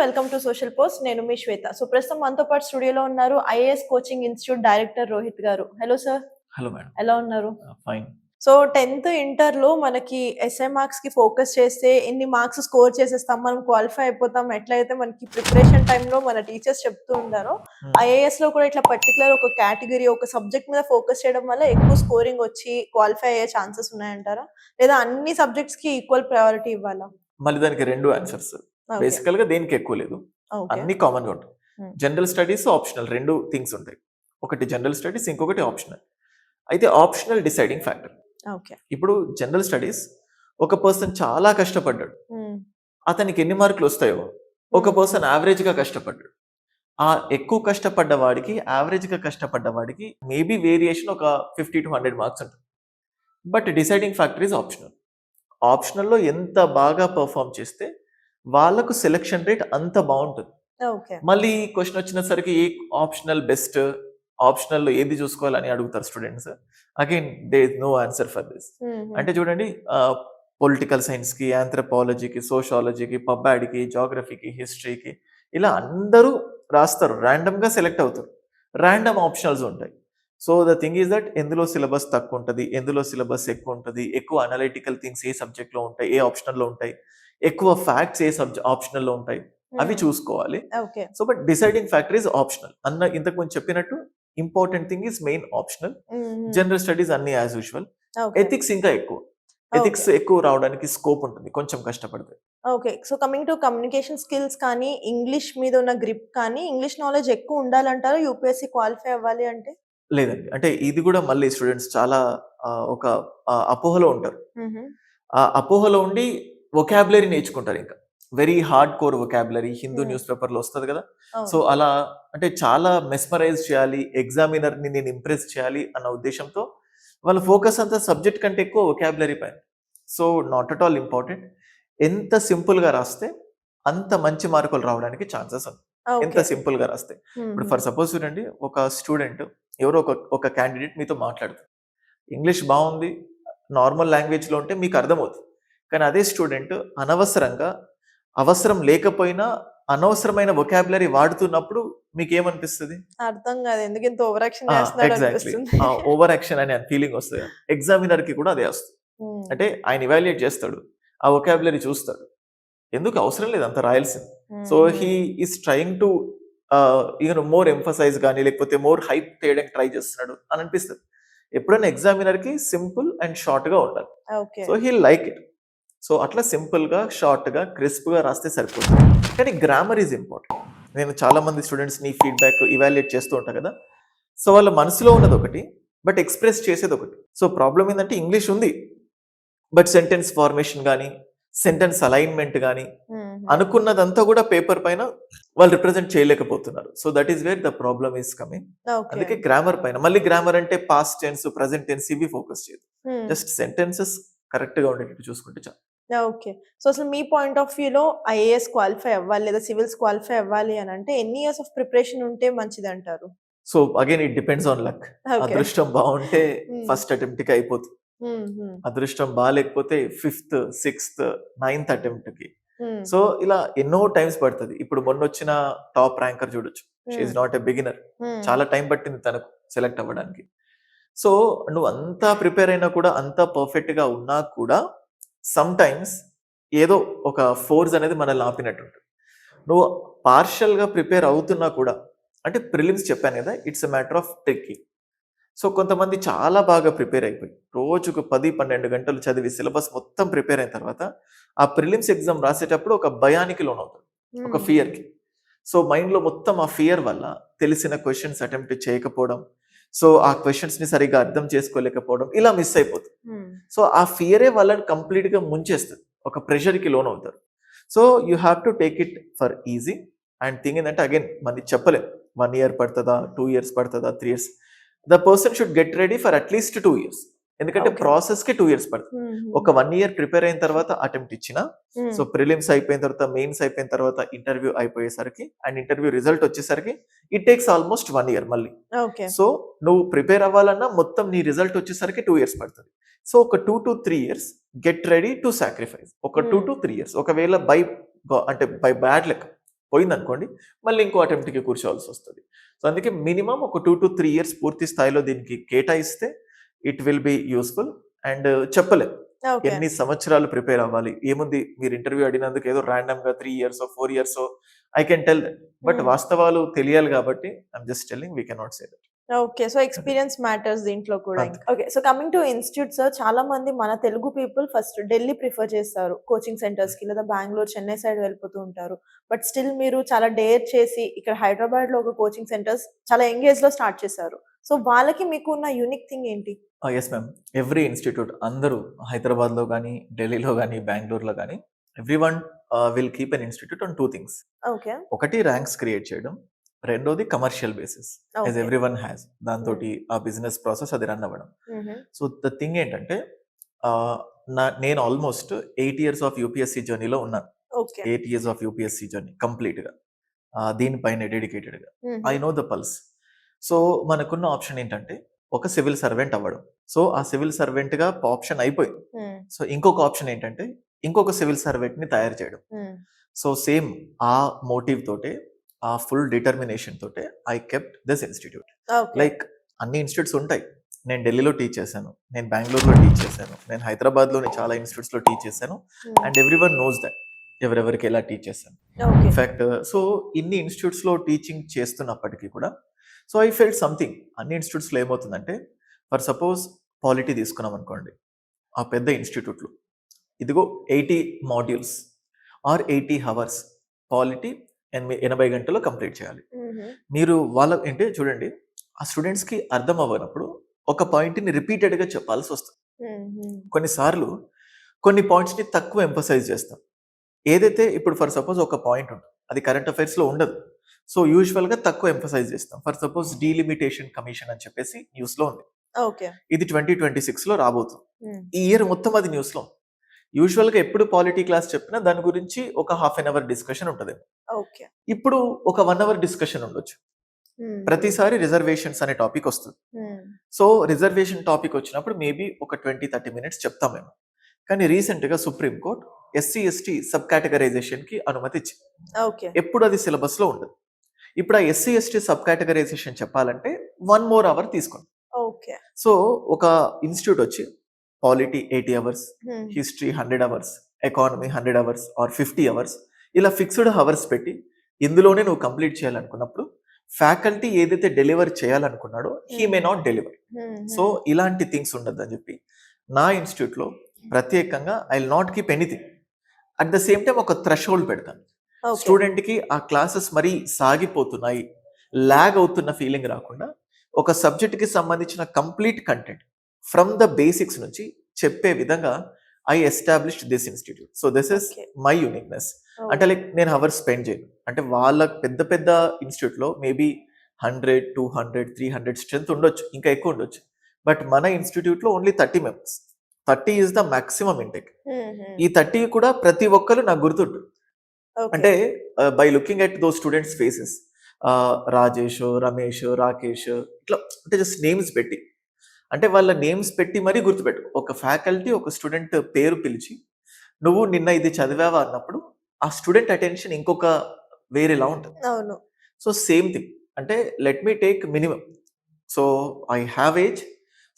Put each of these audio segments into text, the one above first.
Welcome to social post. నేను మీ శ్వేత. So ప్రస్తుతం మనతో పాటు స్టూడియోలో ఉన్నారు IAS coaching institute director Rohit garu. Hello sir. Hello madam. ఎలా ఉన్నారు? ఫైన్. సో 10th ఇంటర్‌లో మనకి ఎస్ఐ మార్క్స్‌కి ఫోకస్ చేస్తే ఎన్ని మార్క్స్ స్కోర్ చేసేస్తాం, మనం క్వాలిఫై అయిపోతాం. ఎట్లయితే మనకి ప్రిపరేషన్ టైమ్‌లో మన టీచర్స్ చెప్తూ ఉంటారో, ఐఏఎస్‌లో కూడా ఇట్లా పర్టిక్యులర్ ఒక కేటగిరీ, ఒక సబ్జెక్ట్ మీద ఫోకస్ చేయడం వల్ల ఎక్కువ స్కోరింగ్ వచ్చి క్వాలిఫై అయ్యే ఛాన్సెస్ ఉన్నాయంటారా? లేదా అన్ని సబ్జెక్ట్స్‌కి ఈక్వల్ ప్రయారిటీ ఇవ్వాలా? మళ్ళీ దానికి 2 ఆన్సర్స్. ఓకే. బేసికల్‌గా దేనికి ఎక్కువ లేదు. ఓకే. అన్నీ కామన్‌గా ఉంటాయి. హ్మ్. జనరల్ స్టడీస్, ఆప్షనల్ 2 థింగ్స్ ఉంటాయి. ఒకటి జనరల్ స్టడీస్, ఇంకొకటి ఆప్షనల్. అయితే ఆప్షనల్ డిసైడింగ్ ఫ్యాక్టర్. ఓకే. ఇప్పుడు జనరల్ స్టడీస్ ఒక పర్సన్ చాలా కష్టపడ్డాడు. హ్మ్. అతనికి ఎన్ని మార్కులు వస్తాయో ఒక పర్సన్ యావరేజ్‌గా కష్టపడ్డాడు. ఆ ఎక్కువ కష్టపడ్డ వాడికి, యావరేజ్‌గా కష్టపడ్డ వాడికి మేబీ వేరియేషన్ ఒక 50-100 మార్క్స్ ఉంటుంది. But deciding factor is optional. ఆప్షనల్‌లో ఎంత బాగా పెర్ఫార్మ్ చేస్తే వాళ్ళకు సెలక్షన్ రేట్ అంత బావుంటుంది. ఓకే. మళ్ళీ క్వెషన్ వచ్చినసరికి ఏ ఆప్షనల్ బెస్ట్, ఆప్షనల్‌లో ఏది చూసుకోవాలని అడుగుతారు students. Again there is no answer for this. అంటే చూడండి, పొలిటికల్ సైన్స్‌కి, ఆంథ్రోపాలజీకి, సోషియాలజీకి, పబ్బాడికి, జియోగ్రఫీకి, హిస్టరీకి ఇలా అందరూ రాస్తారు. ర్యాండమ్‌గా సెలెక్ట్ అవుతారు. ర్యాండమ్ ఆప్షనల్స్ ఉంటాయి. So the thing is that ఎందులో సిలబస్ తక్కువ ఉంటది, ఎందులో సిలబస్ ఎక్కువ ఉంటది, ఎక్కువ అనలిటికల్ థింగ్స్ ఏ సబ్జెక్ట్‌లో ఉంటాయి, ఏ ఆప్షనల్‌లో ఉంటాయి, ఎక్కువ ఫ్యాక్ట్స్ ఏ ఆప్షనల్‌లో ఉంటాయి, అవి చూసుకోవాలి. Okay. So but deciding factor is optional. ఇంతకు ముందు చెప్పినట్టు important thing is main optional. General studies అన్ని యాజ్ యూజువల్. ఓకే. ఎథిక్స్ ఇంకా ఎక్కువ. ఎథిక్స్ ఎక్కువ రావడానికి స్కోప్ ఉంటుంది కొంచెం కష్టపడితే. Okay. So coming to communication skills కానీ, ఇంగ్లీష్ మీద ఉన్న గ్రిప్ కానీ, ఇంగ్లీష్ నాలెడ్జ్ ఎక్కువ ఉండాలంటారా యూపీఎస్‌సీ క్వాలిఫై అవ్వాలి అంటే? లేదండి. అంటే ఇది కూడా మళ్ళీ స్టూడెంట్స్ చాలా ఒక అపోహలో ఉంటారు. హుహు. ఆ అపోహలో ఉండి వొకాబులరీ నేర్చుకుంటారు ఇంకా. Very hard core vocabulary Hindu news పేపర్‌లో వస్తది కదా! సో అవును. అలా అంటే చాలా మెస్మరైజ్ చేయాలి, ఎగ్జామినర్‌ని నేను ఇంప్రెస్ చేయాలి అన్న ఉద్దేశ్యంతో వాళ్ళ ఫోకస్ అంతా సబ్జెక్ట్ కంటే ఎక్కువ వొకాబులరీ పైన. So not at all important. ఎంత సింపుల్‌గా రాస్తే అంత మంచి మార్కులు రావడానికి ఛాన్సెస్ ఉన్నాయి. ఎంత ఓకే. సింపుల్‌గా రాస్తే. ఇప్పుడు హుహు. ఫర్ సపోజ్ చూడండి, ఒక స్టూడెంట్ ఎవరో ఒక క్యాండిడేట్ మీతో మాట్లాడుతారు. ఇంగ్లీష్ బావుంది, నార్మల్ లాంగ్వేజ్‌లో ఉంటే మీకు అర్థమవుతుంది. కానీ అదే స్టూడెంట్ అనవసరంగా, అవసరం లేకపోయినా అనవసరమైన వొకాబులరీ వాడుతున్నప్పుడు మీకేమనిపిస్తది? అర్థం కాదు. ఎందుకింత ఓవర్ యాక్షన్ చేస్తున్నాడు ఎగ్జాక్ట్‌లీ. అనిపిస్తుంది. ఓవర్ యాక్షన్ అనే ఫీలింగ్ వస్తది. ఎగ్జామినర్‌కి కూడా అదే వస్తది. హ్మ్. అంటే ఆయన ఇవాల్యుయేట్ చేస్తాడు. ఆ వొకాబులరీ చూస్తాడు. ఎందుకు అవసరం లేదు అంత రాయాల్సింది. So he is trying to more emphasize గాని, లేకపోతే మోర్ హైప్ చేయడానికి ట్రై చేస్తున్నాడు అని అనిపిస్తది. ఎప్పుడైనా ఎగ్జామినర్‌కి సింపుల్ అండ్ షార్ట్‌గా ఉండాలి. Okay. So heal like it. So అట్లా సింపుల్‌గా, షార్ట్‌గా, క్రిస్ప్‌గా రాస్తే సరిపోతుంది. కానీ గ్రామర్ ఈజ్ ఇంపార్టెంట్. నేను చాలా మంది స్టూడెంట్స్‌ని ఫీడ్‌బ్యాక్ ఇవాల్యుయేట్ చేస్తూ ఉంటా కదా! సో వాళ్ళ మనసులో ఉన్నదొకటి, బట్ ఎక్స్‌ప్రెస్ చేసేదొకటి. సో ప్రాబ్లమ్ ఏందంటే ఇంగ్లీష్ ఉంది. బట్ సెంటెన్స్ ఫార్మేషన్ గాని, సెంటెన్స్ అలైన్‌మెంట్ గాని, హుహు. అనుకున్నదంతా కూడా పేపర్ పైన వాళ్ళు రిప్రజెంట్ చేయలేకపోతున్నారు. So that is where the problem is coming. Okay. అందుకే గ్రామర్ పైన, మళ్ళీ గ్రామర్ అంటే పాస్ట్ టెన్స్, ప్రెజెంట్ టెన్స్ ఇవి ఫోకస్ చేయదు. హ్మ్. జస్ట్ సెంటెన్సెస్ కరెక్ట్‌గా ఉండేటట్టు చూసుకుంటే చాలు. ఓకే. సో అసలు మీ పాయింట్ ఆఫ్ వ్యూలో ఐఏఎస్ క్వాలిఫై అవ్వాలి లేదా సివిల్స్ క్వాలిఫై అవ్వాలి అనంటే ఎన్ని ఇయర్స్ ఆఫ్ ప్రిపరేషన్ ఉంటే మంచిదంటారు? So again it depends on luck. Okay. అదృష్టం బావుంటే హ్మ్. ఫస్ట్ అటెంప్ట్‌కి అయిపోతుంది. హుహు. అదృష్టం బాలేకపోతే ఫిఫ్త్, సిక్స్త్, నైన్త్ అటెంప్ట్‌కి. హ్మ్. సో ఇలా ఎన్నో టైమ్స్ పడతది. ఇప్పుడు మొన్నొచ్చిన టాప్ ర్యాంకర్ చూడొచ్చు. She is not a beginner. హ్మ్. చాలా టైం పట్టింది తనకు సెలెక్ట్ అవ్వడానికి. సో నువ్వు అంతా ప్రిపేర్ అయినా కూడా, అంతా పర్ఫెక్ట్‌గా ఉన్నా కూడా సమ్‌టైమ్స్ ఏదో ఒక ఫోర్స్ అనేది మనల్ని ఆపినట్టుంటది. నువ్వు పార్షియల్‌గా ప్రిపేర్ అవుతున్నా కూడా, అంటే ప్రిలిమ్స్ చెప్పాను కదా! It's a matter of trekking. So కొంతమంది చాలా బాగా ప్రిపేర్ అయిపోయి, రోజుకు 10, 12 గంటలు చదివి సిలబస్ మొత్తం ప్రిపేర్ అయిన తర్వాత, ఆ ప్రిలిమ్స్ ఎగ్జామ్ రాసేటప్పుడు ఒక భయానికి లోనవుతారు. ఒక హ్మ్. ఫియర్‌కి. సో మైండ్‌లో మొత్తం ఆ ఫియర్ వల్ల తెలిసిన క్వెషన్స్ అటెంప్ట్ చేయకపోవడం, సో ఆ క్వెషన్స్‌ని సరిగ్గా అర్థం చేసుకోలేకపోవడం, ఇలా మిస్ అయిపోతుంది. హ్మ్. సో ఆ ఫియరే వాళ్ళని కంప్లీట్‌గా ముంచేస్తది. ఒక ప్రెషర్‌కి లోనవుతారు. So you have to take it for easy. And thing ఏందంటే అగైన్ మనది చెప్పలేం. 1 ఇయర్ పడతదా? 2 ఇయర్స్ పడతదా? 3 years. The person should get ready for at least 2 years. ఎందుకంటే ఓకే. ప్రాసెస్‌కి 2 ఇయర్స్ పడతది. హుహు. ఒక 1 ఇయర్ ప్రిపేర్ అయిన తర్వాత అటెంప్ట్ ఇచ్చినా, సో హ్మ్. ప్రిలిమ్స్ అయిపోయిన తర్వాత, మెయిన్స్ అయిపోయిన తర్వాత ఇంటర్వ్యూ అయిపోయేసరికి అండ్ ఇంటర్వ్యూ రిజల్ట్ వచ్చేసరికి ఇట్ టేక్స్ ఆల్‌మోస్ట్ 1 ఇయర్ మళ్ళీ. ఓకే. సో నువ్వు ప్రిపేర్ అవ్వాలన్నా మొత్తం నీ రిజల్ట్ వచ్చేసరికి 2 ఇయర్స్ పడతది. సో ఒక 2-3 years get ready to sacrifice. ఒక హ్మ్. 2-3 ఇయర్స్. ఒకవేళ అంటే బై బ్యాడ్ లక్ పోయిందనుకోండి మళ్ళీ ఇంకో అటెంప్ట్కి కూర్చోవాల్సి వస్తుంది. సో అందుకే మినిమం ఒక 2 to 3 years పూర్తి స్థాయిలో దీనికి కేటాయిస్తే it will be useful. And చెప్పలేం ఓకే. ఎన్ని సంవత్సరాలు ప్రిపేర్ అవ్వాలి. ఏముంది మీరు ఇంటర్వ్యూ అడిగినందుకు ఏదో ర్యాండమ్గా 3 years 4 years I can tell that. But వాస్తవాలు తెలియాలి కాబట్టి I'm just telling we cannot say that. Okay. So, experience matters దీంట్లో కూడా అంతే. ఇంకా. Okay. So, coming to institutes చాలా మంది మన Telugu people first Delhi prefer చేస్తారు కోచింగ్ సెంటర్స్‌కి, లేదా బెంగుళూరు, చెన్నై సైడ్ వెళ్ళిపోతూ ఉంటారు. బట్ స్టిల్ మీరు చాలా డేర్ చేసి ఇక్కడ హైదరాబాద్‌లో ఒక కోచింగ్ సెంటర్స్ చాలా యంగ్ ఏజ్‌లో స్టార్ట్ చేశారు. సో, వాళ్ళకి మీకు ఉన్న యూనిక్ థింగ్ ఏంటి? Yes ma'am. ఎవ్రీ ఇన్స్టిట్యూట్ అందరూ హైదరాబాద్లో కానీ ఢిల్లీలో కానీ బెంగళూరులో కానీ every one will keep an institute on 2 things. Okay. ఒకటి ర్యాంక్స్ క్రియేట్ చేయడం, రెండోది commercial basis as okay. Every one has. దాంతో ఆ బిజినెస్ ప్రాసెస్ అది రన్ అవ్వడం. హుహు. సో ద థింగ్ ఏంటంటే నేను ఆల్మోస్ట్ 8 years ఆఫ్ యూపీఎస్సీ జర్నీలో ఉన్నాను. Okay. 8 years of UPSC journey కంప్లీట్గా దీనిపైన డెడికేటెడ్గా. ఐ హుహు. Know the pulse. సో మనకున్న ఆప్షన్ ఏంటంటే ఒక సివిల్ సర్వెంట్ అవ్వడం. సో ఆ సివిల్ సర్వెంట్గా ఆప్షన్ అయిపోయింది. హ్మ్. సో ఇంకొక ఆప్షన్ ఏంటంటే ఇంకొక సివిల్ సర్వెంట్ని తయారు చేయడం. హ్మ్. సో సేమ్ ఆ మోటివ్ తోటే ఆ ఫుల్ డిటర్మినేషన్ తోటే I kept this institute. Okay. Like అన్ని ఇన్స్టిట్యూట్స్ ఉంటాయి. నేను ఢిల్లీలో టీచ్ చేశాను, నేను బెంగళూరులో టీచ్ చేశాను, నేను హైదరాబాద్లోని చాలా ఇన్స్టిట్యూట్స్లో టీచ్ చేశాను. హ్మ్. And every one knows that ఎవరెవరికి ఎలా టీచ్ చేశాను. ఓకే. ఇన్ఫ్యాక్ట్ సో ఇన్ని ఇన్స్టిట్యూట్స్లో టీచింగ్ చేస్తున్నప్పటికీ కూడా సో ఐ ఫెల్ట్ సంథింగ్. అన్ని ఇన్స్టిట్యూట్స్లో ఏమవుతుందంటే ఫర్ సపోజ్ పాలిటీ తీసుకున్నాం అనుకోండి, ఆ పెద్ద ఇన్స్టిట్యూట్లు ఇదిగో 80 modules ఆర్ 80 hours పాలిటీ 80 గంటల్లో కంప్లీట్ చేయాలి. హుహు. మీరు వాళ్ళ అంటే చూడండి ఆ స్టూడెంట్స్కి అర్థం అవ్వనప్పుడు ఒక పాయింట్ని రిపీటెడ్గా చెప్పాల్సి వస్తుంది. హుహు. కొన్నిసార్లు కొన్ని పాయింట్స్ని తక్కువ ఎంఫసైజ్ చేస్తాం. ఏదైతే ఇప్పుడు ఫర్ సపోజ్ ఒక పాయింట్ ఉంటుంది, అది కరెంట్ అఫైర్స్లో ఉండదు. సో యూజువల్గా తక్కువ ఎంఫసైజ్ చేస్తాం. ఫర్ సపోజ్ డీలిమిటేషన్ కమిషన్ అని చెప్పేసి న్యూస్లో ఉంది. ఓకే. ఇది 2026లో రాబోతుంది. హ్మ్. ఈ ఇయర్ మొత్తం అది న్యూస్లో ఉంది. యూజువల్గా ఎప్పుడు పాలిటీ క్లాస్ చెప్పినా దాని గురించి ఒక హాఫ్ అన్ అవర్ డిస్కషన్ ఉంటుంది. ఓకే. ఇప్పుడు ఒక 1 hour డిస్కషన్ ఉండొచ్చు. హ్మ్. ప్రతిసారి రిజర్వేషన్స్ అనే టాపిక్ వస్తుంది. హ్మ్. సో రిజర్వేషన్ టాపిక్ వచ్చినప్పుడు మేబీ ఒక 20-30 minutes చెప్తాం మేము. కానీ రీసెంట్గా supreme court SC ST sub కేటగరైజేషన్కి అనుమతి ఇచ్చింది. ఓకే. ఎప్పుడు అది సిలబస్లో ఉండదు. ఇప్పుడు ఆ ఎస్సీ ఎస్టీ సబ్ కేటగరైజేషన్ చెప్పాలంటే 1 more hour తీసుకోండి. ఓకే. సో ఒక ఇన్స్టిట్యూట్ వచ్చి polity 80 hours, hmm. History 100 hours, economy 100 hours or 50 hours ఇలా ఫిక్స్డ్ అవర్స్ పెట్టి ఇందులోనే నువ్వు కంప్లీట్ చేయాలనుకున్నప్పుడు ఫ్యాకల్టీ ఏదైతే డెలివర్ చేయాలనుకున్నాడో he may not deliver. Hmm. So ఇలాంటి థింగ్స్ ఉండదు అని చెప్పి నా ఇన్స్టిట్యూట్లో ప్రత్యేకంగా I will not keep anything. At the same time ఒక థ్రెషోల్డ్ పెడతాను. ఓకే. స్టూడెంట్కి ఆ క్లాసెస్ మరీ సాగిపోతున్నాయి, ల్యాగ్ అవుతున్న ఫీలింగ్ రాకుండా ఒక సబ్జెక్ట్కి సంబంధించిన complete content from the basics నుంచి చెప్పే విధంగా I established this institute. So this is okay. My uniqueness. Oh! అంటే లైక్ నేను అవర్స్ స్పెండ్ చేయను. అంటే వాళ్ళ పెద్ద పెద్ద ఇన్స్టిట్యూట్లో మేబీ 100, 200, 300 స్ట్రెంత్ ఉండొచ్చు, ఇంకా ఎక్కువ ఉండొచ్చు. బట్ మన ఇన్స్టిట్యూట్లో only 30 members. 30 is the maximum intake. హుహు. ఈ 30 కూడా ప్రతి ఒక్కరు నాకు గుర్తుంటుంది. ఓకే. అంటే by looking at those students faces, Rajesh, Ramesh, Rakesh ఇట్లా అంటే జస్ట్ నేమ్స్ పెట్టి, అంటే వాళ్ళ నేమ్స్ పెట్టి మరీ గుర్తుపెట్టు. ఒక ఫ్యాకల్టీ ఒక స్టూడెంట్ పేరు పిలిచి నువ్వు నిన్న ఇది చదివావా అన్నప్పుడు ఆ స్టూడెంట్ అటెన్షన్ ఇంకొక వేరేలా ఉంటుంది. అవును. So same thing. అంటే let me take minimum. So I have age,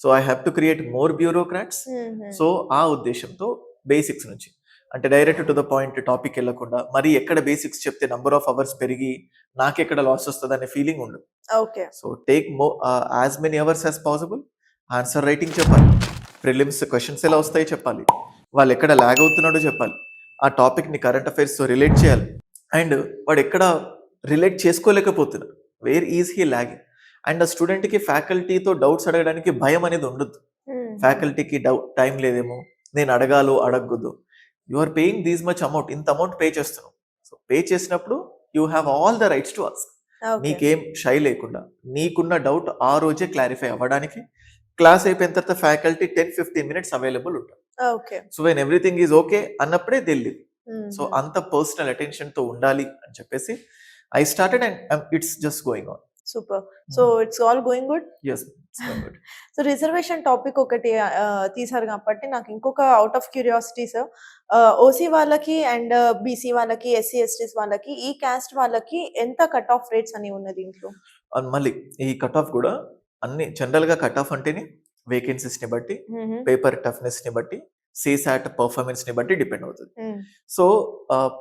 so I have to create more bureaucrats. హుహు. సో ఆ ఉద్దేశంతో బేసిక్స్ నుంచి అంటే direct to the point topic వెళ్ళకుండా మరి ఎక్కడ బేసిక్స్ చెప్తే నంబర్ ఆఫ్ అవర్స్ పెరిగి నాకెక్కడ లాస్ వస్తుంది అనే ఫీలింగ్ ఉండదు. Okay. So take as many hours as possible. Answer writing చెప్పాలి, ప్రిలిమ్స్ క్వశ్చన్స్ ఎలా వస్తాయో చెప్పాలి, వాళ్ళు ఎక్కడ ల్యాగ్ అవుతున్నాడో చెప్పాలి, ఆ టాపిక్ని కరెంట్ అఫైర్స్తో రిలేట్ చేయాలి, అండ్ వాడు ఎక్కడ రిలేట్ చేసుకోలేకపోతున్నాడు, where is he lagging. And ఆ స్టూడెంట్కి ఫ్యాకల్టీతో డౌట్స్ అడగడానికి భయం అనేది ఉండదు. హుహు. ఫ్యాకల్టీకి టైం లేదేమో, నేను అడగాలో అడగద్దు, you are paying these much amount, ఇంత అమౌంట్ పే చేస్తున్నావు. సో పే చేసినప్పుడు you have all the rights to ask. Okay. నీకేం షై లేకుండా నీకున్న డౌట్ ఆ రోజే క్లారిఫై అవ్వడానికి క్లాస్ అయిపోయిన తర్వాత ఫ్యాకల్టీ 10-15 minutes అవైలబుల్ ఉంటారు. Okay. So when everything is okay అన్నప్పుడే దిల్లి. సో హుహు. అంత పర్సనల్ అటెన్షన్తో ఉండాలి అని చెప్పేసి I started and it's just going on. Super. So it's all going good. Yes, good. So reservation topic ఒకటి తీశారు కాబట్టి నాకు ఇంకొక out of curiosity sir, OC వాళ్ళకి అండ్ బీసీ వాళ్ళకి, ఎస్సీ ఎస్టీస్ వాళ్ళకి, ఈ క్యాస్ట్ వాళ్ళకి ఎంత కట్ ఆఫ్ రేట్స్ అని ఉన్నది దీంట్లో? అండ్ మళ్ళీ ఈ కట్ ఆఫ్ కూడా అన్ని జనరల్ గా కట్ ఆఫ్ అంటేనే వేకెన్సీస్ ని బట్టి, మ్మ్. పేపర్ టఫ్నెస్ ని బట్టి, సిసాట్ పర్ఫార్మెన్స్ ని బట్టి డిపెండ్ అవుతుంది. మ్మ్. సో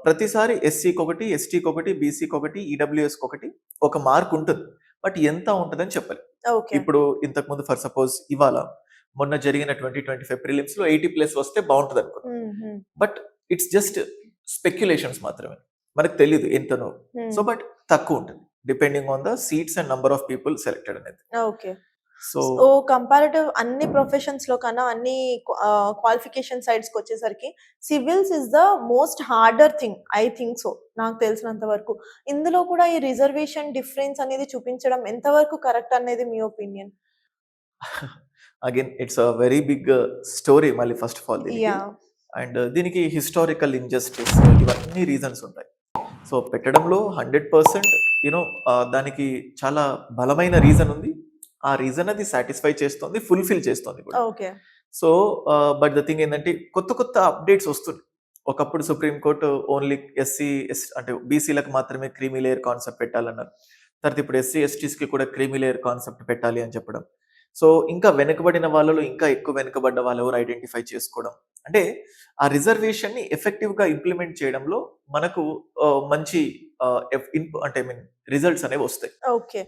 ప్రతిసారి ఎస్సీకి ఒకటి, ఎస్టీకి ఒకటి, బీసీకి ఒకటి, ఈడబ్ల్యూఎస్కి ఒకటి ఒక మార్క్ ఉంటుంది. బట్ ఎంత ఉంటుందని చెప్పాలి. ఓకే. ఇప్పుడు ఇంతకు ముందు ఫర్ సపోజ్ ఇవాళ మొన్న జరిగిన 2025 ప్రిలిమ్స్ లో 80+ వస్తే బాగుంటుంది అనుకున్నాం. మ్మ్. బట్ ఇట్స్ జస్ట్ స్పెక్యులేషన్స్ మాత్రమే, మనకు తెలియదు ఎంతనో. మ్మ్. సో బట్ తక్కువ ఉంటుంది depending on the seats and number of people selected అనేది. ఓకే. సో సో కంపారిటివ్ అన్ని ప్రొఫెషన్స్ లో కన్నా, అన్ని క్వాలిఫికేషన్ సైడ్స్ కి వచ్చేసరికి civils is the most harder thing, I think so, నాకు తెలిసినంత వరకు. ఇందులో కూడా ఈ రిజర్వేషన్ డిఫరెన్స్ అనేది చూపించడం ఎంతవరకు కరెక్ట్ అనేది మీ opinion? Again it's a very big story మళ్ళీ ఫస్ట్ ఆఫ్ ఆల్ దీనికి. యా. అండ్ దీనికి హిస్టారికల్ ఇంజస్టిస్ ఇవన్నీ రీజన్స్ ఉంటాయి. సో పెట్టడంలో 100% యూనో దానికి చాలా బలమైన రీజన్ ఉంది. ఆ రీజన్ అది సాటిస్ఫై చేస్తుంది, ఫుల్ఫిల్ చేస్తుంది కూడా. Okay. So but the thing ఏంటంటే కొత్త కొత్త అప్డేట్స్ వస్తున్నాయి. ఒకప్పుడు సుప్రీంకోర్టు ఓన్లీ అంటే బీసీలకు మాత్రమే క్రీమీ లేయర్ కాన్సెప్ట్ పెట్టాలన్నారు. తర్వాత ఇప్పుడు ఎస్సీ ఎస్టీస్కి కూడా క్రీమీ లేయర్ కాన్సెప్ట్ పెట్టాలి అని చెప్పడం. సో ఇంకా వెనుకబడిన వాళ్ళలో ఇంకా ఎక్కువ వెనుకబడ్డ వాళ్ళు ఎవరు ఐడెంటిఫై చేసుకోవడం. అంటే ఆ రిజర్వేషన్ ని ఎఫెక్టివ్ గా ఇంప్లిమెంట్ చేయడంలో మనకు మంచి అంటే రిజల్ట్స్ అనేవి వస్తాయి. ఓకే.